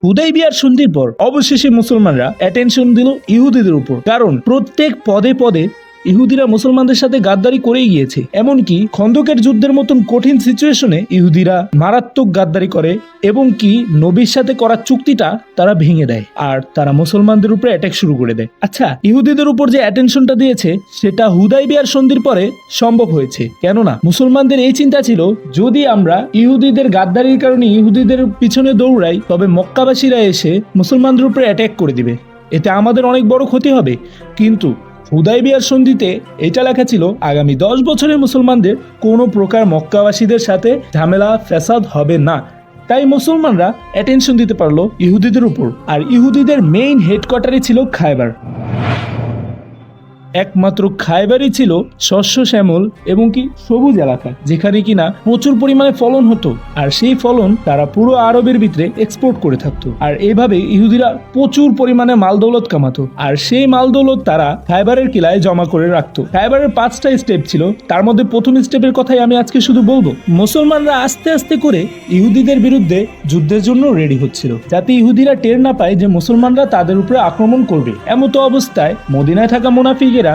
হুদাইবিয়ার সন্ধির পর অবশেষে মুসলমানরা অ্যাটেনশন দিল ইহুদিদের উপর, কারণ প্রত্যেক পদে পদে ইহুদিরা মুসলমানদের সাথে গাদ্দারি করেই গিয়েছে। এমনকি খন্দকের যুদ্ধের মতন কঠিন সিচুয়েশনে ইহুদিরা মারাত্মক গাদ্দারি করে এবং কি নবীর সাথে করা চুক্তিটা তারা ভেঙে দেয় আর তারা মুসলমানদের উপরে অ্যাটাক শুরু করে দেয়। আচ্ছা, ইহুদিদের উপর যে অ্যাটেনশনটা দিয়েছে সেটা হুদাইবিয়ার সন্ধির পরে সম্ভব হয়েছে, কেননা মুসলমানদের এই চিন্তা ছিল যদি আমরা ইহুদিদের গাদ্দারির কারণে ইহুদিদের পিছনে দৌড়াই তবে মক্কাবাসীরা এসে মুসলমানদের উপরে অ্যাটাক করে দিবে, এতে আমাদের অনেক বড় ক্ষতি হবে। কিন্তু হুদাইবিয়ার সন্ধিতে এটা লেখা ছিল আগামী 10 বছরে মুসলমানদের কোনো প্রকার মক্কাবাসীদের সাথে ঝামেলা ফ্যাসাদ হবে না। তাই মুসলমানরা অ্যাটেনশন দিতে পারলো ইহুদিদের উপর। আর ইহুদিদের মেইন হেডকোয়ার্টারই ছিল খায়বার। একমাত্র খায়বারই ছিল শস্য শ্যামল এবং কি সবুজ এলাকা, যেখানে কিনা প্রচুর পরিমাণে ফলন হতো আর সেই ফলন তারা পুরো আরবের ভিতরে এক্সপোর্ট করে থাকতো। আর এইভাবে ইহুদিরা প্রচুর পরিমাণে মালদৌলত কামাতো আর সেই মালদৌলত তারা খায়বারের কিলায় জমা করে রাখতো। খায়বারের 5টা স্টেপ ছিল, তার মধ্যে প্রথম স্টেপের কথাই আমি আজকে শুধু বলবো। মুসলমানরা আস্তে আস্তে করে ইহুদিদের বিরুদ্ধে যুদ্ধের জন্য রেডি হচ্ছিল, যাতে ইহুদিরা টের না পায় যে মুসলমানরা তাদের উপরে আক্রমণ করবে। এমতো অবস্থায় মদিনায় থাকা মুনাফিকেরা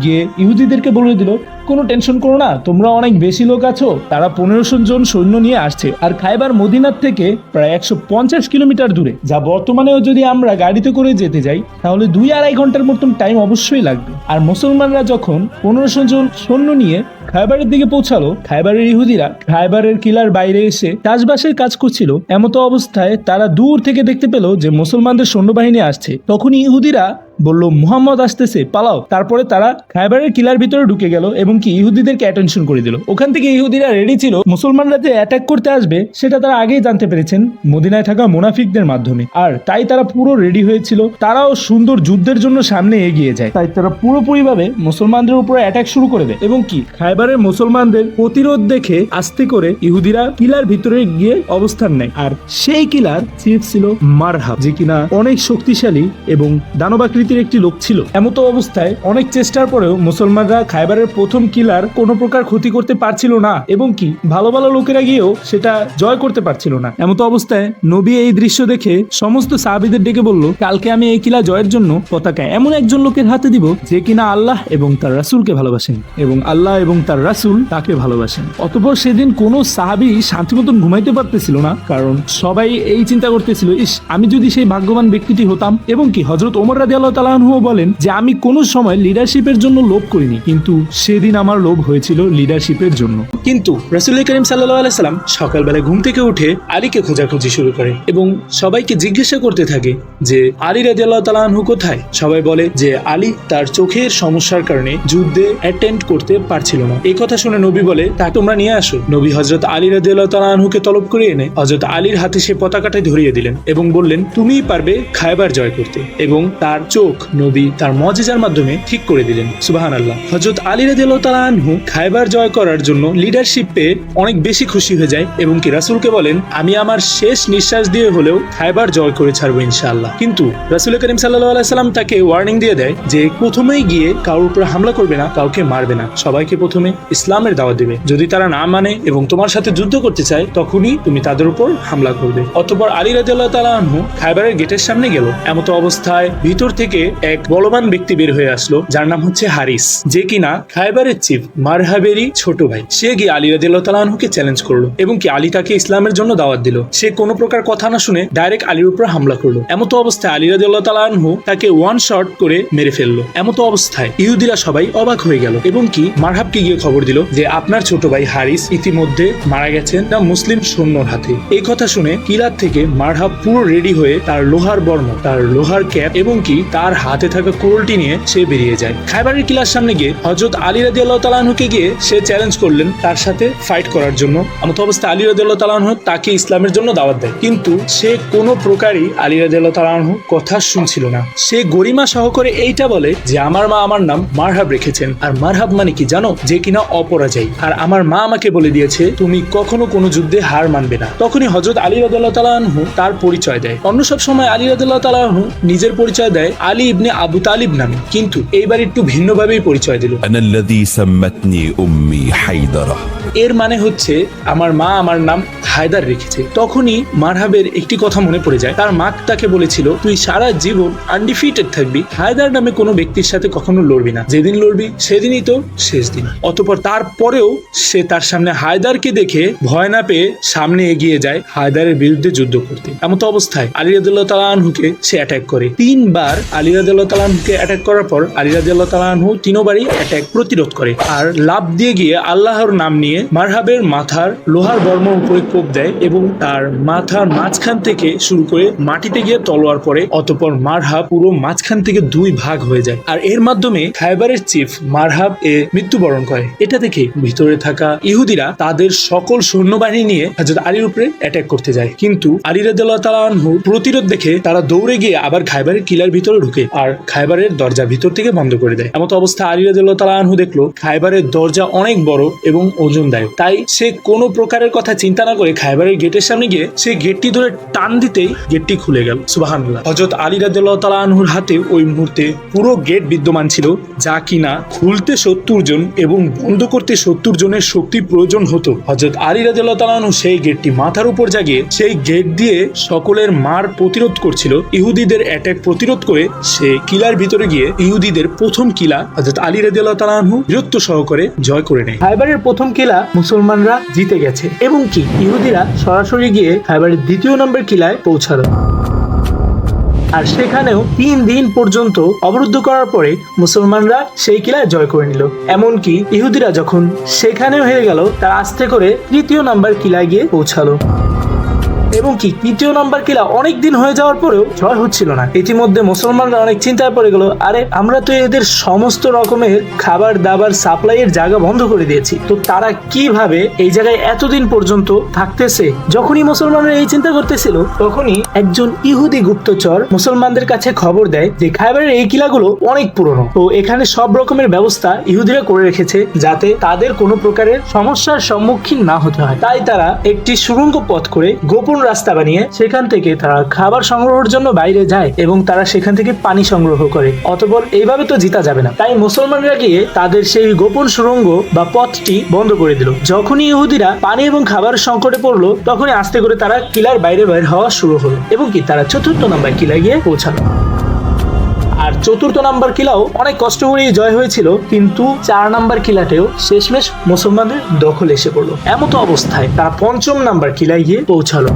গিয়ে ইহুদিদেরকে বলে দিল, কোনো টেনশন করো না, তোমরা অনেক বেশি লোক আছো, তারা 1500 জন সৈন্য নিয়ে আসছে। আর খায়বার মদিনার থেকে প্রায় 150 কিলোমিটার দূরে, যা বর্তমানেও যদি আমরা গাড়িতে করে যেতে যাই তাহলে 2-2.5 ঘন্টার মতন টাইম অবশ্যই লাগবে। আর মুসলমানরা যখন 1500 জন সৈন্য নিয়ে খায়বারের দিকে পৌঁছালো, খায়বারের ইহুদিরা খায়বারের কিলার বাইরে এসে চাষবাসের কাজ করছিল। এমতো অবস্থায় তারা দূর থেকে দেখতে পেল যে মুসলমানদের সৈন্যবাহিনী আসছে। তখনই ইহুদিরা বলল, মুহাম্মদ আসতেছে, পালাও। তারপরে তারা খায়বারের কিলার ভিতরে ঢুকে গেল এবং কি ইহুদিদেরকে অ্যাটেনশন করে দিল। ওখান থেকে ইহুদিরা রেডি ছিল, মুসলমানরা যে অ্যাটাক করতে আসবে সেটা তারা আগেই জানতে পেরেছেন মদিনায় থাকা মুনাফিকদের মাধ্যমে। আর তাই তারা পুরো রেডি হয়েছিল, তারাও সুন্দর যুদ্ধের জন্য সামনে এগিয়ে যায়। তাই তারা পুরোপুরিভাবে মুসলমানদের উপরে অ্যাটাক শুরু করে দেয় এবং কি খায়বারের মুসলমানদের প্রতিরোধ দেখে আস্তে করে ইহুদিরা কিলার ভিতরে গিয়ে অবস্থান নেয়। আর সেই কিলার চিফ ছিল মারহাব, যে কিনা অনেক শক্তিশালী এবং দানবাকৃতির একটি লোক ছিল। এমতো অবস্থায় অনেক চেষ্টার পরেও মুসলমানরা খায়বারের প্রথম কিলার কোনো প্রকার ক্ষতি করতে পারছিল না এবং কি ভালো ভালো লোকেরা গিয়েও সেটা জয় করতে পারছিল না। এমতো অবস্থায় নবী এই দৃশ্য দেখে সমস্ত সাহাবীদের ডেকে বলল, কালকে আমি এই কিলা জয়ের জন্য পতাকা এমন একজন লোকের হাতে দিব যে কিনা আল্লাহ এবং তার রাসূলকে ভালোবাসেন এবং আল্লাহ এবং তার রাসূল তাকে ভালোবাসেন। অতঃপর সেদিন কোনো সাহাবী শান্তি মতন ঘুমাইতে পারতেছিল না, কারণ সবাই এই চিন্তা করতেছিল, ইস আমি যদি সেই ভাগ্যবান ব্যক্তিটি হতাম। এবং কি হযরত ওমর রাদিয়াল্লাহু তাআলা আনহু বলেন যে আমি কোনো সময় লিডারশিপের জন্য লোভ করিনি, কিন্তু সেদিন আমার লোভ হয়েছিল লিডারশিপের জন্য। কিন্তু রাসূল করিম সাল্লাল্লাহু আলাইহি সাল্লাম সকালবেলা ঘুম থেকে উঠে আলীকে খোঁজাখুঁজি শুরু করে এবং সবাইকে জিজ্ঞাসা করতে থাকে যে আলী রাদিয়াল্লাহু তাআলা আনহু কোথায়। সবাই বলে যে আলী তার চোখের সমস্যার কারণে যুদ্ধে অ্যাটেন্ড করতে পারছিল না। এই কথা শুনে নবী বলে, তাকে তোমরা নিয়ে আসো। নবী হযরত আলী রাদিয়াল্লাহু তাআলা আনহুকে তলব করে এনে হযরত আলীর হাতে সে পতাকাটা ধরিয়ে দিলেন এবং বললেন, তুমিই পারবে খায়বার জয় করতে। এবং তার চোখ নবী তার মুজিজার মাধ্যমে ঠিক করে দিলেন। সুবহানাল্লাহ। হযরত আলী রাদিয়াল্লাহু তাআলা আনহু খায়বার জয় করার জন্য লিডারশিপ পেয়ে অনেক বেশি খুশি হয়ে যায় এবং কি রাসূলকে বলেন, আমি আমার শেষ নিঃশ্বাস দিয়ে হলেও খায়বার জয় করে ছাড়বো ইনশাআল্লাহ। কিন্তু রাসূল করিম সাল্লাল্লাহু আলাইহি সাল্লাম তাকে ওয়ার্নিং দিয়ে দেয় যে প্রথমেই গিয়ে কারোর উপর হামলা করবে না, কাউকে মারবে না, সবাইকে প্রথমে ইসলামের দাওয়াত দিবে। যদি তারা না মানে এবং তোমার সাথে যুদ্ধ করতে চায় তখনই তুমি তাদের উপর হামলা করবে। অতঃপর আলী রাদিয়াল্লাহু তাআলা আনহু খায়বারের গেটের সামনে গেল। এমতো অবস্থায় ভিতর থেকে এক বলবান ব্যক্তি বের হয়ে আসলো, যার নাম হচ্ছে হারিস, যে কিনা খায়বারের চিফ মারহাবেরই ছোট ভাই। সে গিয়ে আলী রাদিয়াল্লাহু তাআলা আনহুকে চ্যালেঞ্জ করলো এবং কি আলী তাকে ইসলামের জন্য দাওয়াত দিল। সে কোনো প্রকার কথা না শুনে ডাইরেক্ট আলীর উপর হামলা করলো। এমতো অবস্থায় আলী রাদিয়াল্লাহু তাআলা আনহু তাকে ওয়ান শট করে মেরে ফেললো। এমতো অবস্থায় ইহুদিরা সবাই অবাক হয়ে গেল এবং কি মারহাবকে গিয়ে খবর দিল যে আপনার ছোট ভাই হারিস ইতিমধ্যে মারা গেছেন না মুসলিম সৈন্যর হাতে। এই কথা শুনে কিলার থেকে মারহাব পুরো রেডি হয়ে তার লোহার বর্ম, তার লোহার ক্যাপ এবং কি তার হাতে থাকা কুড়ুলটি নিয়ে সে বেরিয়ে যায়। খায়বারের কিলার সামনে গিয়ে হযরত আলী রাদিয়াল্লাহু তাআলা আনহুকে গিয়ে সে চ্যালেঞ্জ করলেন তার সাথে ফাইট করার জন্য। এমতো অবস্থায় আলী রাদিয়াল্লাহু তাআলা আনহু তাকে ইসলামের জন্য দাওয়াত দেয়, কিন্তু সে কোনো প্রকারই আলী রাদিয়াল্লাহু তাআলা আনহু কথা শুনছিল না। সে গরিমা সহকারে এইটা বলে যে আমার মা আমার নাম মারহাব রেখেছেন। আর মারহাব মানে কি জানো? যে কিনা অপরাজয়ী। আর আমার মা আমাকে বলে দিয়েছে তুমি কখনো কোনো যুদ্ধে হার মানবে না। তখনই হযরত আলী রাদিয়াল্লাহু তাআলা আনহু তার পরিচয় দেয়। অন্য সব সময় আলী রাদিয়াল্লাহু তাআলা আনহু নিজের পরিচয় দেয় আলী ইবনে আবু তালিব নামে, কিন্তু এইবার একটু ভিন্নভাবেই পরিচয় দিল। আনা আল্লাযী সাম্মাতনি উম্মি হায়দারা এর মানে হচ্ছে আমার মা আমার নাম হায়দার রেখেছে। তখনই মারহাবের একটি কথা মনে পড়ে যায়, তার মা তাকে বলেছিল তুই সারা জীবন আনডিফিটেড থাকবি, হায়দার নামে কোনো ব্যক্তির সাথে কখনো লড়বি না, যেদিন লড়বি সেদিনই তো শেষ দিন। অতঃপর তারপরেও সে তার সামনে হায়দারকে দেখে ভয় না পেয়ে সামনে এগিয়ে যায় হায়দারের বিরুদ্ধে যুদ্ধ করতে। এমত অবস্থায় আলী রাদিয়াল্লাহু তাআলা আনহুকে সে অ্যাটাক করে। 3 বার আলী রাদিয়াল্লাহু তাআলা আনহুকে অ্যাটাক করার পর আলী রাদিয়াল্লাহু তাআলা আনহু 3 বারই অ্যাটাক প্রতিরোধ করে আর লাফ দিয়ে গিয়ে আল্লাহর নাম নিয়ে মারহাবের মাথার লোহার বর্মর উপরে কোপ দেয় এবং তার মাথার মাঝখান থেকে শুরু করে মাটিতে গিয়ে তলোয়ার পড়ে। অতঃপর মারহাব পুরো মাঝখান থেকে 2 ভাগ হয়ে যায় আর এর মাধ্যমে খায়বারের চিফ মারহাব মৃত্যুবরণ করে। এটা দেখে ভিতরে থাকা ইহুদিরা তাদের সকল সৈন্যবাহিনী নিয়ে হযরত আলীর উপরে অ্যাটাক করতে যায়, কিন্তু আলী রাদিয়াল্লাহু তাআলা আনহু প্রতিরোধ দেখে তারা দৌড়ে গিয়ে আবার খায়বারের কিলার ভিতরে ঢুকে আর খায়বারের দরজা ভিতর থেকে বন্ধ করে দেয়। এমত অবস্থা আলী রাদিয়াল্লাহু তাআলা আনহু দেখলো খায়বারের দরজা অনেক বড় এবং ওজনদায়ক, তাই সে কোনো প্রকারের কথা চিন্তা না করে খায়বারের গেটের সামনে গিয়ে সে গেটটি ধরে টান দিতেই গেটটি খুলে গেল। সুবহানাল্লাহ। হযরত আলী রাদিয়াল্লাহু তাআলা আনহুর হাতে ওই মুহূর্তে পুরো গেট বিদ্যমান ছিল, যা কিনা খুলতে 70 জন এবং বন্ধ করতে 70 জনের শক্তি প্রয়োজন হতো। হযরত আলী রাদিয়াল্লাহু তাআলা আনহু সেই গেটটি মাথার উপর জাগিয়ে সেই গেট দিয়ে সকলের মার প্রতিরোধ করছিল। ইহুদিদের অ্যাটাক প্রতিরোধ করে সে কিলার ভিতরে গিয়ে ইহুদিদের প্রথম কিলা হযরত আলী রাদিয়াল্লাহু তাআলা আনহু বীরত্ব সহকারে জয় করে নেয়। খায়বারের প্রথম কিলা মুসলমানরা জিতে গেছে এবং কি ইহুদিরা সরাসরি গিয়ে খায়বারের 2য় নম্বর কিলায় পৌঁছালো আর সেখানেও 3 দিন পর্যন্ত অবরুদ্ধ করার পরে মুসলমানরা সেই কিলায় জয় করে নিল। এমনকি ইহুদিরা যখন সেখানেও হেরে গেল, তারা আস্তে করে 3য় নাম্বার কিলায় গিয়ে পৌঁছালো এবং কি 3য় নাম্বার কিলা অনেক দিন হয়ে যাওয়ার পরেও জয় হচ্ছিল না। ইতিমধ্যে মুসলমানরা অনেক চিন্তায় পড়ে গেল, আরে আমরা তো এদের সমস্ত রকমের খাবার দাবার সাপ্লাইয়ের জায়গা বন্ধ করে দিয়েছি, তো তারা কিভাবে এই জায়গায় এতদিন পর্যন্ত থাকতেছে। যখনই মুসলমানরা এই চিন্তা করতেছিল, তখনই একজন ইহুদি গুপ্তচর মুসলমানদের কাছে খবর দেয় যে খায়বারের এই কিলাগুলো অনেক পুরনো, তো এখানে সব রকমের ব্যবস্থা ইহুদিরা করে রেখেছে যাতে তাদের কোনো প্রকারের সমস্যার সম্মুখীন না হতে হয়। তাই তারা একটি সুড়ঙ্গ পথ করে গোপন রাস্তা বানিয়ে সেখান থেকে তারা খাবার সংগ্রহের জন্য বাইরে যায় এবং তারা সেখান থেকে পানি সংগ্রহ করে। অতঃপর এইভাবে তো জিতা যাবে না, তাই মুসলমানরা গিয়ে তাদের সেই গোপন সুড়ঙ্গ বা পথটি বন্ধ করে দিল। যখনই ইহুদিরা পানি এবং খাবার সংকটে পড়লো, তখনই আস্তে করে তারা কিলার বাইরে বের হওয়া শুরু হলো এবং কি তারা 4র্থ নাম্বার কিলায় গিয়ে পৌঁছালো। আর 4র্থ নাম্বার কিলাও অনেক কষ্ট করে জয় হয়েছিল, কিন্তু 4 নাম্বার কিলাতেও শেষমেশ মুসলমানদের দখলে এসে পড়লো। এমতো অবস্থায় তারা 5ম নাম্বার কিলায় গিয়ে পৌঁছালো।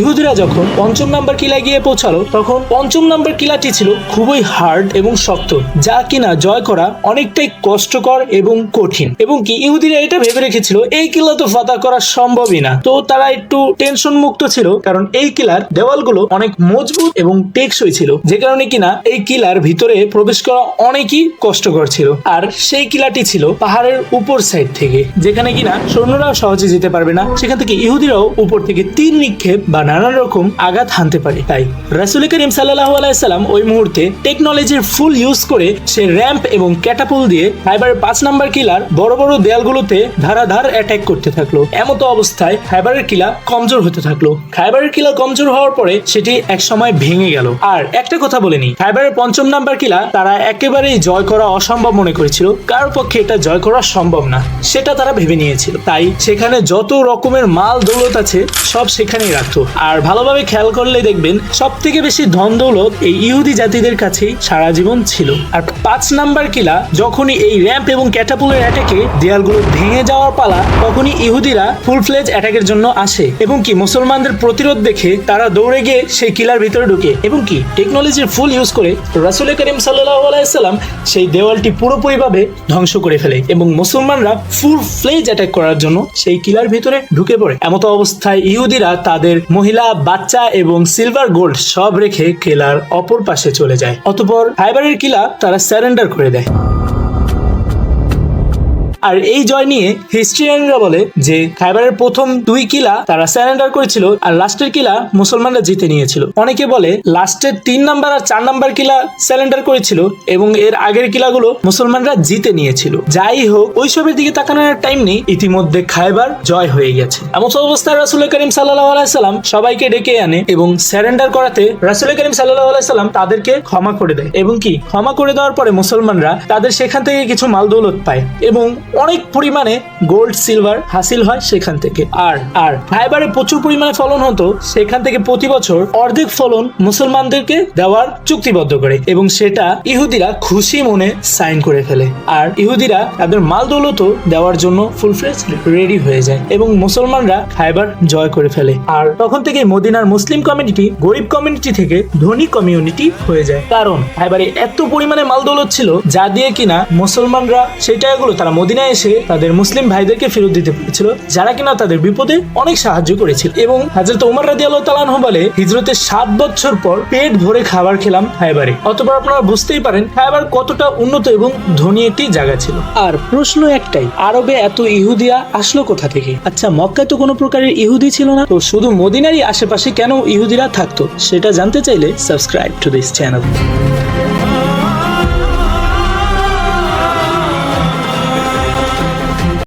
ইহুদিরা যখন 5ম নাম্বার কিলায় গিয়ে পৌঁছালো, তখন 5ম নাম্বার কিলাটি ছিল খুবই হার্ড এবং শক্ত, যা কিনা জয় করা অনেকটাই কষ্টকর এবং কঠিন এবং কি ইহুদিরা এটা ভেবে রেখেছিল এই কিলা তো ফাতা করা সম্ভবই না। তো তারা একটু টেনশন মুক্ত ছিল, কারণ এই কিলার দেওয়ালগুলো অনেক মজবুত এবং টেকসই ছিল, যে কারণে কিনা এই কিলার ভিতরে প্রবেশ করা অনেকই কষ্টকর ছিল। আর সেই কিলাটি ছিল পাহাড়ের উপর সাইড থেকে, যেখানে কিনা সৈন্যরাও সহজে যেতে পারবে না, সেখান থেকে ইহুদিরাও উপর থেকে তীর নিক্ষেপ বা নানান রকম আঘাত হানতে পারে। তাই রাসূল করিম সাল্লাল্লাহু আলাইহি সাল্লাম ওই মুহূর্তে টেকনোলজির ফুল ইউজ করে সে র‍্যাম্প এবং ক্যাটাপুল দিয়ে খায়বারের 5 নাম্বার কিলার বড় বড় দেয়ালগুলোতে ধারাধার অ্যাটাক করতে থাকলো। এমতো অবস্থায় খায়বারের কিলা কমজোর হতে থাকলো। খায়বারের কিলা কমজোর হওয়ার পরে সেটি এক সময় ভেঙে গেল। আর একটা কথা বলিনি, খায়বারের 5ম নাম্বার কিলা তারা একেবারেই জয় করা অসম্ভব মনে করেছিল, কারোর পক্ষে এটা জয় করা সম্ভব না, সেটা তারা ভেবে নিয়েছিল। তাই সেখানে যত রকমের মাল দৌলত আছে সব সেখানেই রাখতো। আর ভালোভাবে খেয়াল করলে দেখবেন সব থেকে বেশি ধন দৌলত এই ইহুদি জাতিদের কাছেই সারা জীবন ছিল। আর 5 নাম্বার কিলা যখনই এই র‍্যাম্প এবং ক্যাটাপুলের অ্যাটাকে দেয়ালগুলো ভেঙে যাওয়ার পালা, তখনই ইহুদিরা ফুল ফ্লেজ অ্যাটাকের জন্য আসে এবং কি মুসলমানদের প্রতিরোধ দেখে তারা দৌড়ে গিয়ে সেই কিলার ভিতরে ঢুকে এবং কি টেকনোলজির ফুল ইউজ করে রাসূল করিম সাল্লাল্লাহু আলাইহি সাল্লাম সেই দেওয়ালটি পুরোপুরিভাবে ধ্বংস করে ফেলে এবং মুসলমানরা ফুল ফ্লেজ অ্যাটাক করার জন্য সেই কিলার ভিতরে ঢুকে পড়ে। এমতো অবস্থায় ইহুদিরা তাদের মহিলা, বাচ্চা এবং সিলভার গোল্ড সব রেখে কিলার অপর পাশে চলে যায়। অতঃপর খায়বারের কিলা তারা সারেন্ডার করে দেয়। আর এই জয় নিয়ে হিস্ট্রিয়ানরা বলে যে খায়বারের প্রথম 2 কিলা তারা সারেন্ডার করেছিল আর লাস্টের কিলা মুসলমানরা জিতে নিয়েছিল। অনেকে বলে লাস্টের 3 নাম্বার আর 4 নাম্বার কিলা সারেন্ডার করেছিল এবং এর আগের কিলাগুলো মুসলমানরা জিতে নিয়েছিল। যাই হোক, ওইসবের দিকে তাকানোর টাইম নেই, ইতিমধ্যে খায়বার জয় হয়ে গেছে। এমন অবস্থায় রাসূল করিম সাল্লাল্লাহু আলাইহি সাল্লাম সবাইকে ডেকে আনে এবং সারেন্ডার করাতে রাসূল করিম সাল্লাল্লাহু আলাইহি সাল্লাম তাদেরকে ক্ষমা করে দেয় এবং কি ক্ষমা করে দেওয়ার পরে মুসলমানরা তাদের সেখান থেকে কিছু মাল দৌলত পায় এবং অনেক পরিমাণে গোল্ড সিলভার হাসিল হয় সেখান থেকে। আর আর খায়বারে প্রচুর পরিমাণে ফলন হতো, সেখান থেকে প্রতি বছর অর্ধেক ফলন মুসলমানদেরকে দেওয়ার চুক্তিবদ্ধ করে এবং সেটা ইহুদিরা খুশি মনে সাইন করে ফেলে। আর ইহুদিরা তাদের মাল দৌলত দেওয়ার জন্য ফুল ফ্লেজ রেডি হয়ে যায় এবং মুসলমানরা খায়বার জয় করে ফেলে। আর তখন থেকে মদিনার মুসলিম কমিউনিটি গরিব কমিউনিটি থেকে ধনী কমিউনিটি হয়ে যায়, কারণ খায়বারে এত পরিমাণে মাল দৌলত ছিল যা দিয়ে কিনা মুসলমানরা সেই টাকাগুলো তারা মদিনায় এসে তাদের মুসলিম ভাইদেরকে ফেরত দিতে পেরেছিল, যারা কিনা তাদের বিপদে অনেক সাহায্য করেছিল। এবং হযরত ওমর রাদিয়াল্লাহু তাআলা আনহু বলে, হিজরতের 7 বছর পর পেট ভরে খাবার খেলাম খায়বারে। অতঃপর আপনারা বুঝতেই পারেন খায়বার কতটা উন্নত এবং ধনী একটি জায়গা ছিল। আর প্রশ্ন একটাই, আরবে এত ইহুদিয়া আসলো কোথা থেকে? আচ্ছা, মক্কায় তো কোনো প্রকারের ইহুদি ছিল না, তো শুধু মদিনারই আশেপাশে কেন ইহুদিরা থাকতো? সেটা জানতে চাইলে সাবস্ক্রাইব টু দিস চ্যানেল।